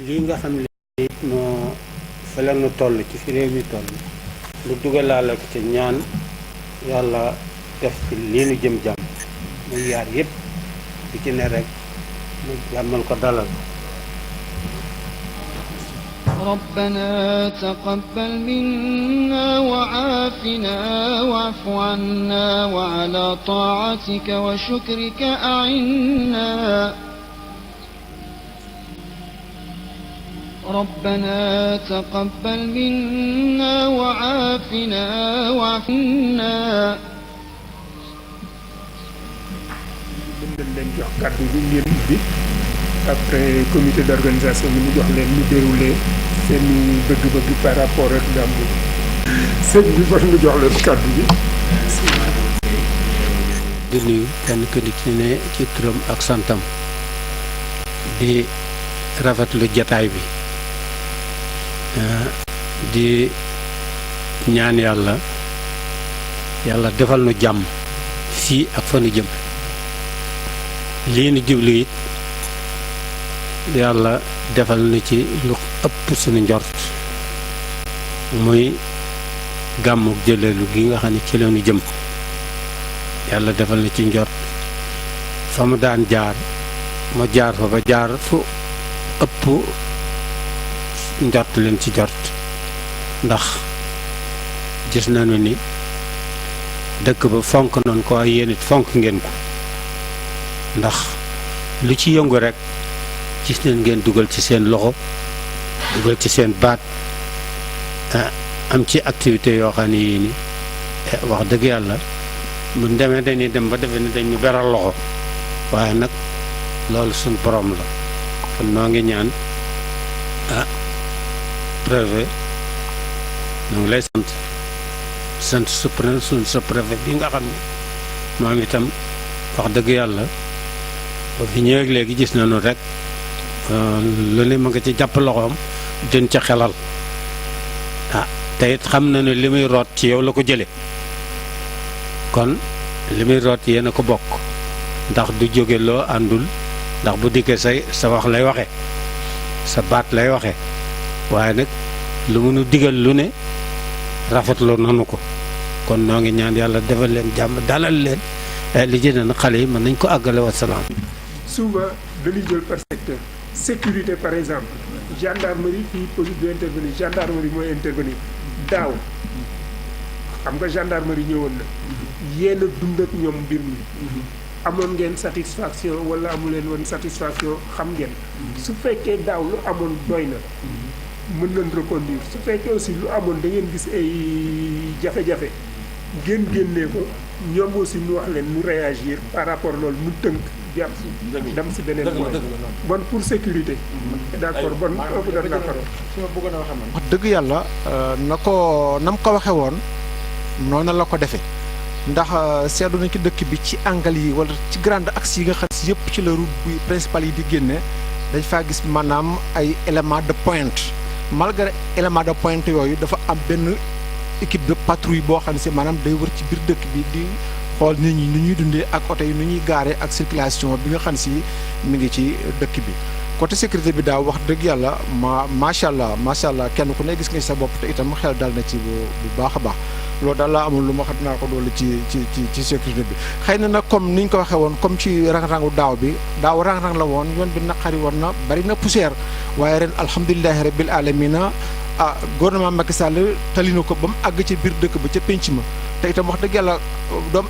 lii nga xam ne it moo fa la nu toll ci fi réew mi toll lu dugalaale ko ci ñaan yàlla def ci lii nu jëm jàmm muy yaar yépp bu ci ne rek mu jàmmal ko dalal ربنا تقبل منا وعافنا واعف عنا وعلى طاعتك وشكرك أعنا ربنا تقبل منا وعافنا واعف عنا leen jox kàddu bi ngeen ubbi après comité d'organisation bi ñu jox leen ñu déroulé seen bëgg-bëgg par rapport ak gàmmu sëñ bi war nga jox leen kàddu bi. di nuyu kenn ku ci ne ci turam ak santam di rafetlu jataay bi di ñaan yàlla defal nu jàmm fii ak fa nu jëm lii nu jublu it yàlla defal nu ci lu ëpp suñu njort muy gàmmuk jëleelu gi nga xam ne ci la nu jëm yàlla defal nu ci njort fa mu daan jaar mu jaar fa ba jaar fu ëpp njort leen ci njort ndax gis nañu ni dëkk ba fonk noonu ko ay yéen it fonk ngeen ko ndax lu ci yëngu rek gis nañ ngeen dugal ci seen loxo dugal ci seen baat am ci activité yoo xam ne yii ni wax dëgg yàlla buñ demee dañuy dem ba defe ne dañu beral loxo waaye nag loolu suñ borom la kon noo ngi ñaan préfet ñoo ngi lay sant suñ sa préfet bi nga xam ne moom itam wax dëgg yàlla ba fi ñëwee léegi gis nañu rek lu ne ma nga ci jàpp loxoom jën ca xelal te it xam na ne li muy root ci yow la ko jële kon li muy root yéen a ko bokk ndax du jóge loo àndul ndax bu dikkee sa wax lay waxe sa baat lay waxe waaye nag lu mënu digal lu ne rafetlu nanu ko kon noo ngi ñaan yàlla defal leen jàmm dalal leen li jëne na xale yi mën nañ ko àggale wa salaam. souvent dañuy jël par secteur sécurité par exemple gendarmerie fii police du intervenir gendarmerie mooy intervenir daaw xam nga gendarmerie ñëwoon na yéen a dund ak ñoom mbir mi amoon ngeen satisfaction wala amu leen woon satisfaction xam ngeen su fekkee daaw lu amoon doy na mën nañ reconduire su fekkee aussi lu amoon da ngeen gis ay jafe-jafe ngeen génnee ko ñoom aussi ñu wax leen ñu réagir par rapport loolu ñu tënk dem si beneen point bon pour sécurité d'accord bon ëpp daf la parole su ma bëggoon a wax wax dëgg yàlla nam ko waxe woon noonu la ko defee ndax seetlu nañ ci dëkk bi ci angle yi wala ci grande axe yi nga xam si yëpp ci la route bi principale yi di génne dañ faa gis maanaam ay éléments de pointe malgré élément de pointe yooyu dafa am benn équipe de patrouille boo xam ne si maanaam day wër ci biir dëkk bi di xool nit ñi nu ñuy dundee ak oto yi nu ñuy gaaree ak circulation bi nga xam si mi ngi ci dëkk bi côté sécurité bi daaw wax dëgg yàlla macha allah kenn ku ne gis nga sa bopp te itam xel dal na ci bu baax a baax loolu daal laa amul lu ma xam naa ko doole ci sécurité bi xëy na nag comme ni ñu ko waxee woon comme ci rang-rangu daaw bi daaw rang-rang la woon yoon bi naqari woon na bari na poussière waaye ren alhamdulilahi rabbil alamina gouvernement Macky Sall tali na ko ba mu àgg ci biir dëkk ba ca penc ma te itam wax dëgg yàlla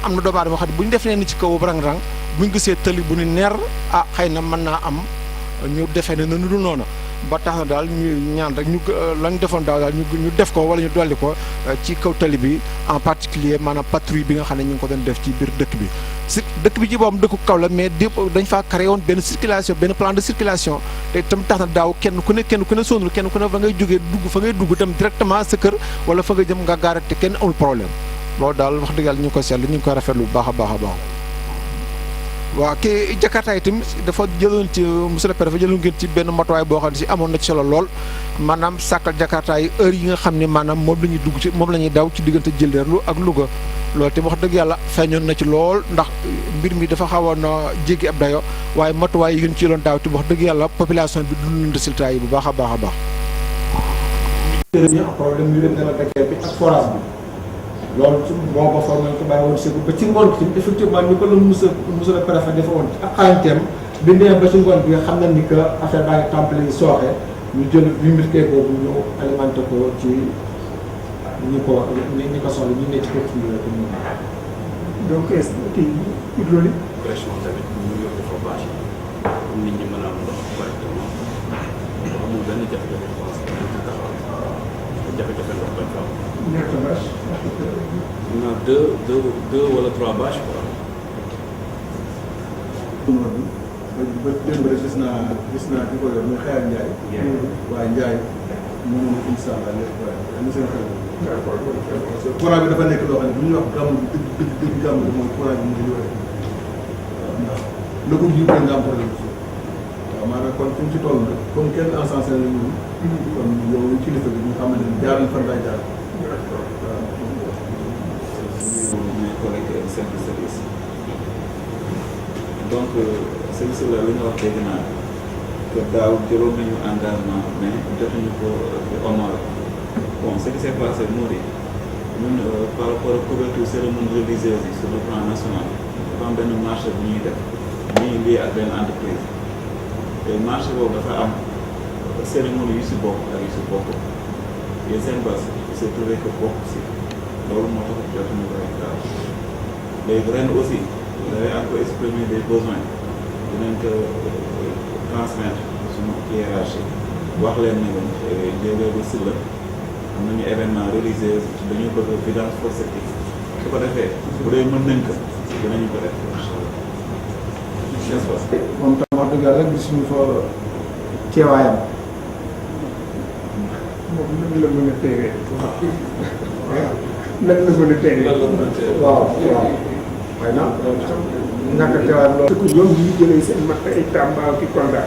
am na doomu aadama xam ne bu ñu defee ne ci kaw rang-rang bu ñu gisee tali bu ñu neer xëy na mën naa am ñu defee ne nu dul noonu ba tax na daal ñu ñaan rek ñu lañ defoon daaw daal ñu def ko wala ñu dolli ko ci kaw tali bi en particulier maanaam patrouille bi nga xam ne ñu ngi ko doon def ci biir dëkk bi si dëkk bi ci boobu dëkku kaw la mais dañ faa créé woon benn circulation benn plan de circulation te itam tax na daaw kenn ku ne sonul kenn ku ne fa ngay jógee dugg dem directement sa kër wala fa nga jëm nga gaare te kenn amul problème loolu daal wax dëgg yàlla ñu ngi ko seetlu ñu ngi ko rafetlu bu baax a baax a baax waaw kii Jakarta itam dafa jëloon ci monsieur le préfet jëloon ngeen ci benn matuwaay boo xam ne si amoon na ci solo lool maanaam sàkkal Jakarta yi heure yi nga xam ne maanaam moom la ñuy dugg ci moom la ñuy daw ci diggante Djildeerlu ak Louga loolu te wax dëgg yàlla feeñoon na ci lool ndax mbir mi dafa xawoon a jéggi ab dayo waaye matuwaay yi ngeen ci doon daaw te wax dëgg yàlla population bi dund résultat yi bu baax a baax a baax. problème yu leen dala Dakar bi ak forage bi loolu ci moo ko formé ko bàyyi woon segu ba ci ngoon ci effectivement ni ko la monsieur le préfet dafa woon ak xarañteem bi nee ba ci ngoon bi xam na ni que affaire baa ngi tàmbali sooxe ñu jël limité boobu ñu alimenté ko ci ñi ko soxla ñu ne ci kër gi donc kii hydraulique pression tamit ñu yóbbu fa bâche pour nit ñi mën a am ndox correctement amul benn jafe-jafe je pense que dañ ci taxaw jafe-jafe ndox bañ fa am. ñaata bâche. on a deux wala trois bâches quoi. ba démb rek gis naa ki ko yor muy Xayal Ndiaye. waaye Ndiaye moom incha allah lépp waaye am na seen xel. d'accord parce que courant bi dafa nekk loo xam ne bu ñuy wax gàmm bi dëgg gàmm bi mooy courant bi mu ngi yore waaw ndax lëkkum ji bëri nga am problème bi waaw maanaam kon fi mu ci toll nag comme kenn encensé la ñu kon yow lu kilifa bi ñu xamante ne jaar nañ fan laay jaar waaw. mes collègues chefs de service donc service la li nga wax dégg naa que daaw jëloon nañu engagement mais jotuñu ko honoré. Bon, ce qui s'est passé moo di ñun par rapport ak couverture cérémonie religieuse yi sur le plan national dafa am benn marché bu ñuy def ñuy lié ak benn entreprise te marché boobu dafa am cérémonie yu si bokk ak yu si bokk yéen seen bas il s'est trouvé que bokk si loolu moo tax jotuñu ko rek daaw léegi ren aussi dafay encore exprimer des besoins dinañ ko transmettre suñu hiérarchie wax leen ni njëgee bu si la am nañu événement religieux dañu bëgg vidange fossette su ko defee bu dee mën nañ ko dinañu ko def incha allah. n'est-ce pas. moom tam wax dëgg yàlla gis ñu fa teewaayam. moom nan la mën a teewee. nan la mën a teewee. waaw waaw. xëy na ñàkk a teewaayam loolu. parce que ñoom ñu jëlee seen mat ay Tamba ki Kolda.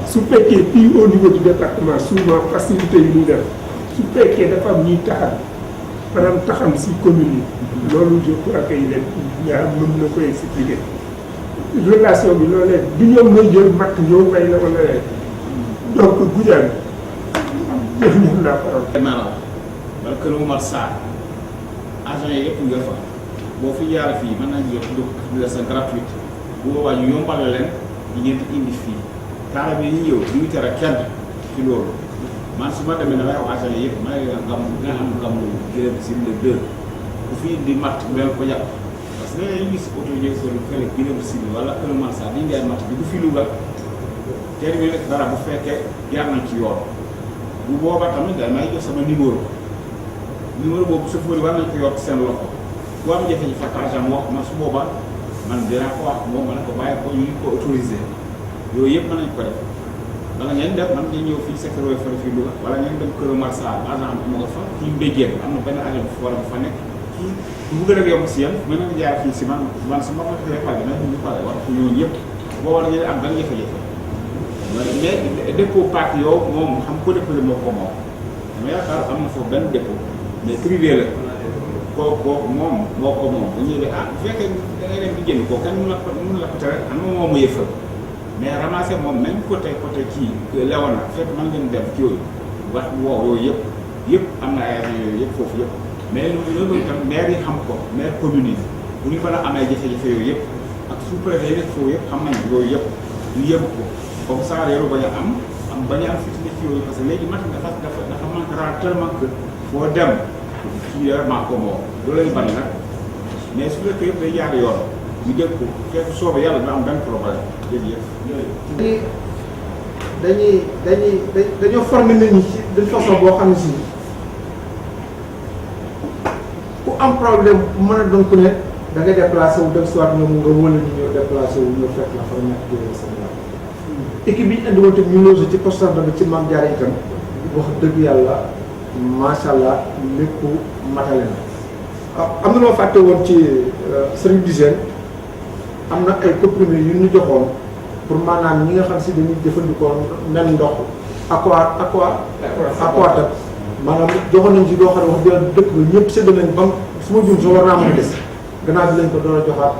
su fekkee fii au niveau du département souvent facilité yi ñuy def. su fekkee dafa am ñuy taxam maanaam taxam si commune yi loolu je crois que yi leen ñaar mën na koy expliquer relation bi loolee du ñoom may jël matt ñëw may la wala donc Goudiane jëf ñun la parole maanaam wala Kër Momar Sarr agent yi yëpp nga fa boo fi jaar fii mën nañu jox utilisation gratuite bu boobaa ñu yombal leen ñu ngeen di indi fii taala bi ñu ñëw du ñu tere kenn ci loolu man su ma demee damay wax agent yëpp may nga am gàmm gërëm si le 2 bu fi di matt mel ko jàpp parce que dañuy gis oto yi ñëw solo fële gërëm si wala Kër Momar Sarr di jaay matt bi du fi Louga teel bi nekk dara bu fekkee jaar nañ ci yoon bu boobaa tamit damay jox sama numéro boobu chauffeur yi war nañ ko yor seen loxo boo am jafe-jafe argent wax ma su boobaa man dinaa ko wax moom ma ne ko bàyyi ko ñu ko autorisé yooyu yëpp mën nañ ko def wala ngeen def man ngeen ñëw fii secteur yooyu fële fii Louga wala ngeen dem Kër Momar Sarr agent bi ma nga fa kii Mbéjéen am na benn agent bu war a fa nekk kii bu bëgg rek yomb si yéen mën nañu jaar fii si man su ma ko defee pare nag ñu pare war ñooñu yëpp boo war a ngeen am benn jafe-jafe mais dépôt parc yow moom xam ko déposé moo ko moom dama yaakaar am na foofu benn dépôt mais privé la kooku moom moo ko moom bu ñëwee bu fekkee da ngay dem di jënd kooku kenn mun la ko tere am na moom mu yëfal mais ramasser moom même côté kii lewoon na fekk mën ngeen dem ci yooyu wax woo yooyu yëpp am na ay yooyu yëpp foofu yëpp mais loolu itam maire yi xam ko maire commune yi bu ñu mën a amee jafe-jafe yooyu yëpp ak sous-préfet yi nekk foofu yëpp xam nañ yooyu yëpp ñu yëpp ko comme ça yoru bañ a am bañ a am fiti ci yooyu parce que léegi mat dafa manque rare tellement que foo dem kii maa ko moom loolu lañu bari nag mais su fekkee yëpp day jaar yoon ñu dégg ko fekk soobee yàlla dina am benn problème jërëjëf. dañoo former nit ñi ci de façon boo xam ne si ku am problème bu mën a doon ku ne da ngay déplacé wu dem soit ñoom nga wële ñu ñëw déplacé wu ñëw fekk la fa nekk jógee Sénégal équipe bi ñu indi woon tamit ñu logé ci poste bi ci Mame Diarra itam wax dëgg yàlla macha allah lépp matale na. am na loo fàtte woon ci service d'hygiène am na ay comprimés yu ñu joxoon pour maanaam ñi nga xam si dañuy jëfandikoo nen ndox aquatab maanaam joxoon nañ ci loo xam ne wax dëgg dëkk bi ñëpp sédd nañ bam su ma jum soo war naa mën a des gannaaw bi lañ ko doon a joxaat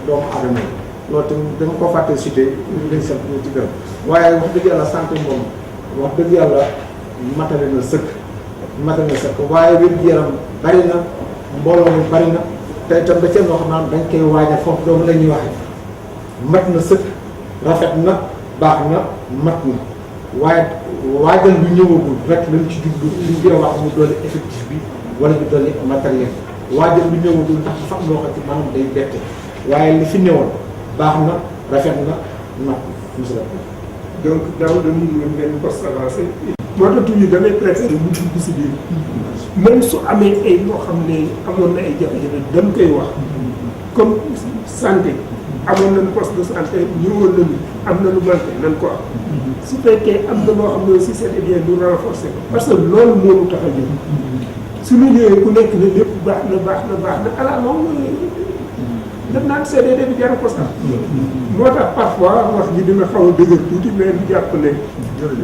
doomu aadama yi loolu tamit dama ko fàtte cité lañ sant ñu ci gërëm waaye wax dëgg yàlla santé moom wax dëgg yàlla matale na sëkk waaye wér-gu-yaram bari na mbooloo mi bari na te itam da cee loo xam naan dañ koy waajal foofu doomu la ñuy waxee mat na sëkk rafet na baax na mat na waaye waajal bi ñëwagul rek lañ ci jublu liñ koy wax mu dolli effectif bi wala ñu dolli matériel waajal bi ñëwagul ndax dafa am loo xam ci maanaam day bette waaye li fi newoon baax na rafet na mat na monsieur le donc daaw dañuy ñëw benn poste avancé. moo tax toujours damay préféré mu dugg si biir même su amee ay loo xam ne amoon na ay jafe-jafe dañ koy wax comme santé amoon nañu poste de santé ñëwoon nañu am na lu manqué nan ko am su fekkee am na loo xam ne aussi c'est bien du renforcer ko parce que loolu moo ñu tax a jóg suñu ñëwee ku nekk ne lépp baax na ala moom def naan CDD bi jar ko sax moo tax parfois wax ji dina xaw a dëgër tuuti mais du jàpp ne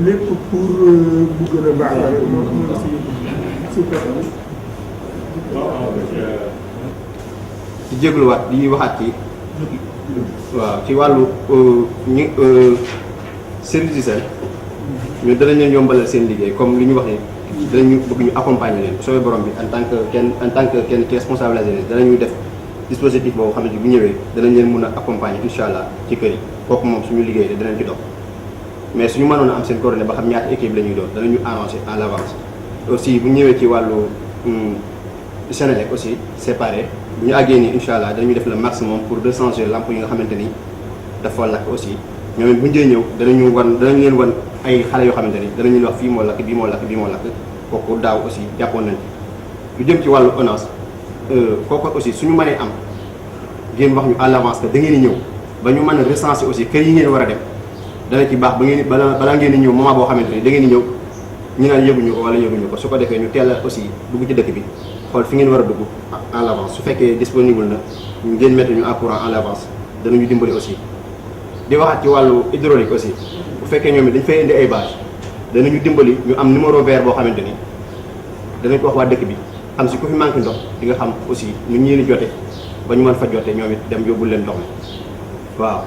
lépp pour bu gën a baax la rek moo si di jégluwaat di waxaat ci waaw ci wàllu ñi service d'hygiène ñu danañ leen yombalal seen liggéey comme li ñu wax ni danañu bëgg ñu accompagner leen soobee borom bi en tant que kenn ci responsable la jeunesse danañu def dispositif boobu xam ne bu ñëwee danañ leen mun a accompagner incha allah ci kër yi kooku moom suñu liggéey de danañ ci dox mais suñu mënoon a am seen coordonnée ba xam ñaata équipe la ñuy doon danañu arranger à l'avance aussi bu ñëwee ci wàllu Sénélec aussi séparé bu ñu àggee nii incha allah danañu def le maximum pour rechanger lampe yi nga xamante ni dafa lakk aussi ñoom it bu ñu dee ñëw danañ leen wan ay xale yoo xamante ni danañ leen wax fii moo lakk bii moo lakk kooku daaw aussi jàppoon nañ lu jëm ci wàllu ONAS kooku aussi suñu mënee am ngeen wax ñu à l'avance que da ngeen di ñëw ba ñu mën a recenser aussi kër yi ngeen war a dem dana ci baax ba ngeen balaa ngeen di ñëw moment boo xamante ni da ngeen di ñëw ñu naan yëguñu ko wala yëguñu ko su ko defee ñu teel a aussi dugg ci dëkk bi xool fi ngeen war a dugg en l'avance su fekkee disponible na ngeen mettre ñu en courant en l'avance danañu dimbali aussi. di waxaat ci wàllu hydraulique aussi bu fekkee ñoom it dañ fay indi ay bâche danañu dimbali ñu am numéro vert boo xamante ni danañ ko wax waa dëkk bi xam si ku fi manqué ndox di nga xam aussi nu ñii ni jote ba ñu mën fa jote ñoom it dem yóbbul leen ndox mi waaw.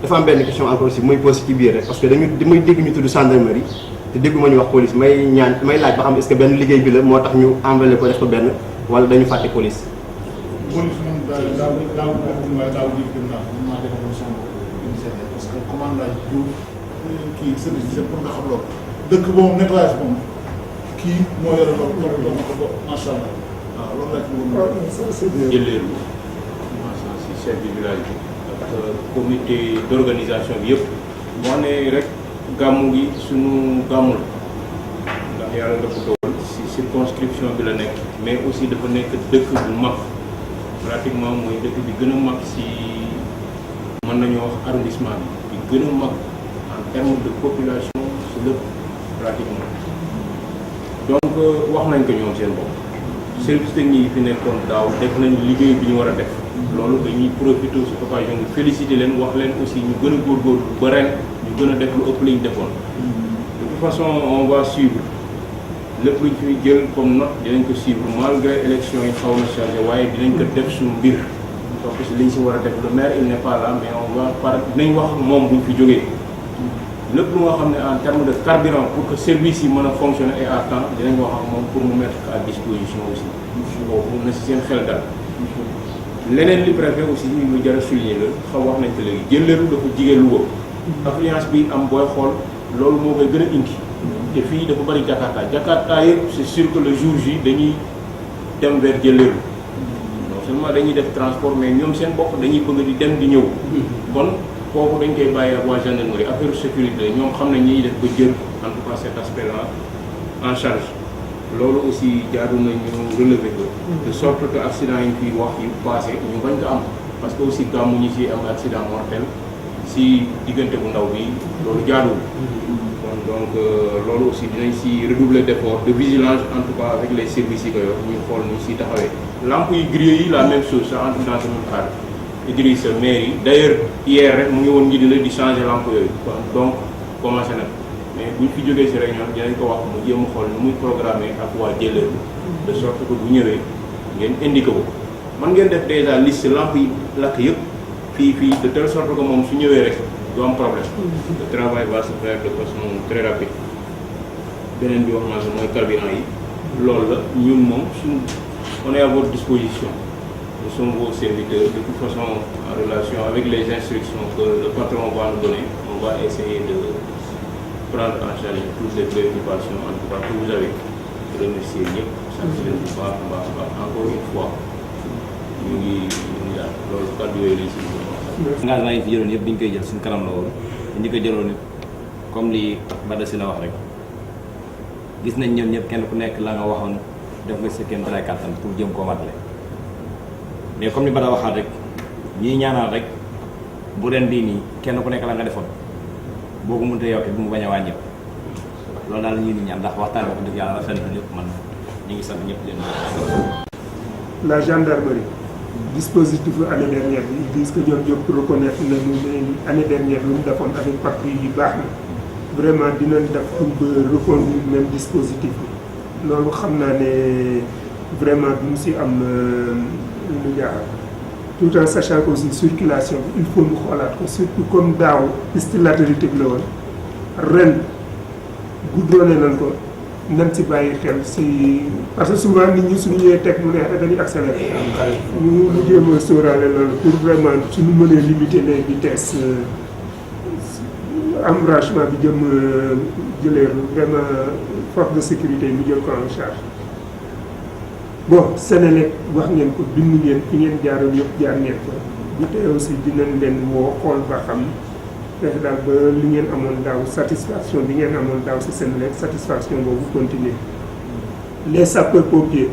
dafa am benn question encore aussi muy posé ci biir rek parce que damay dégg ñu tudd gendarmerie te déggu ma ñu wax police may laaj ba xam est-ce que benn liggéey bi la moo tax ñu envoyé ko def ko benn wala dañu fàtte police. police moom daaw di gën naa maa defoon sama initiative parce que commandant du kii service c'est pour nga xam loolu dëkk boobu nettoyage moom kii moo yore loolu ko macha allah waaw loolu laa ci bëggoon jëleelu macha si chef du village bi ak comité d'organisation bi yëpp moo ne rek gàmmu gi suñu gàmmu la ndax yàlla dafa dogal si circonscription bi la nekk mais aussi dafa nekk dëkk bu mag pratiquement mooy dëkk bi gën a mag si mën nañoo wax arrondissement bi gën a mag en termes de population si lépp pratiquement donc wax nañ ko ñoom seen bopp service technique yi fi nekkoon daaw def nañ liggéey bi ñu war a def loolu dañuy profité si occasion bi féliciter leen wax leen aussi ñu gën a góorgóorlu ba ren ñu gën a def lu ëpp lañ defoon de toute façon on va suivre lépp luñ fiy jël comme note dinañ ko suivre malgré élection yi xaw na chargé waaye dinañ ko def suñu mbir donc si liñ si war a def le maire il n'est pas là mais on va par dinañ wax moom buñ fi jógee lépp lu nga xam ne en terme de carburant pour que service yi mën a fonctionner et à temps dinañ wax ak moom pour mu mettre à disposition aussi boobu na si seen xel dal leneen li préfet aussi ñu lu jar a souligner la xaw wax nañ ko léegi jëleelu dafa jigéen Louga affluence bi am booy xool loolu moo koy gën a indi te fii dafa bëri Jakarta yëpp c'est sûr que le jour J dañuy dem vers jëleelu non seulement dañuy def transport mais ñoom seen bopp dañuy bëgg di dem di ñëw kon kooku dañ koy bàyyi ak waa gendarmerie affaire sécurité ñoom xam nañ ñuy def ba jël en tout cas cet aspect là en charge loolu aussi jaadu nañu relever ko de sorte que accident yi fii wax yu passé ñu bañ ko am parce que aussi gàmmu ñu si am accident mortel si diggante bu ndaw bi loolu jaaduwul kon donc loolu aussi dinañ si redoubler d'effort de vigilance en tout cas avec les services yi ko yor ñu xool ñu si taxawee lampe yi grillé yi la même chose ça entre dans le même cadre Idrissa maire yi d'ailleurs hier rek mu ngi woon Ngidila di changer lampe yooyu donc commencé na mais buñ fi jógee si réunion dinañ ko wax mu jéem a xool nu muy programmer ak waa jëleer bi de sorte que bu ñëwee ngeen indiqué ko man ngeen def déjà liste lampe yi lakk yëpp fii de telle sorte que moom su ñëwee rek du am problème. Le travail va se faire de façon très rapide. beneen bi wax naa ko mooy carburant yi loolu la ñun moom suñu on est à votre disposition. Nous sommes vos serviteurs. De toute façon, en relation avec les instructions que le patron va nous donner, on va essayer de prendre en charge toutes les préoccupations en tout cas que vous avez. Remercier ñëpp sant leen bu baax a baax encore une fois ñu ngi daal loolu kàddu yooyu lañ si engagement yi fi jëloon yëpp bi ñu koy jël suñu kanam la woon ñi ko jëloon it comme li Bada si la wax rek gis nañ ñoom ñëpp kenn ku nekk la nga waxoon def nga sa kenn dara kàttan pour jëm koo matale mais comme ni Bada waxaat rek ñii ñaanal rek bu ren bii nii kenn ku nekk la nga defoon boo ko mënta yokk bu mu bañ a wàññeeku loolu daal la ñuy ñaan ndax waxtaan wax dëgg yàlla rafet na lépp man ñu ngi sant ñëpp leen. La gendarmerie dispositif année dernière bi ils disent que ñoom ñëpp reconnaître nañu ne année dernière lu mu defoon avec patrouille yi baax na vraiment dinañ def pour ba reconduire même dispositif bi loolu xam naa ne vraiment duñ si am lu jaaxal tout en sachant que aussi circulation bi il faut ñu xoolaat ko surtout comme daaw piste latérite bi la woon ren goudronné nañ ko nañ si bàyyi xel si parce que souvent nit ñi suñu ñëwee teg mu neex rek dañuy accéléré ñu jéem a sóoraale loolu pour vraiment suñu mënee limiter les vitesses embranchement bi jëm jëlee vraiment force de sécurité yi mu jël ko en charge bon Sénélec wax ngeen ko bind ngeen fi ngeen jaaroon yëpp jaar ngeen ko bu tey aussi dinañ leen woo xool ba xam fexe daal ba li ngeen amoon daaw satisfaction bi ngeen amoon daaw si Sénélec satisfaction boobu continuer les sapeurs pompiers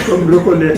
comme reconnaître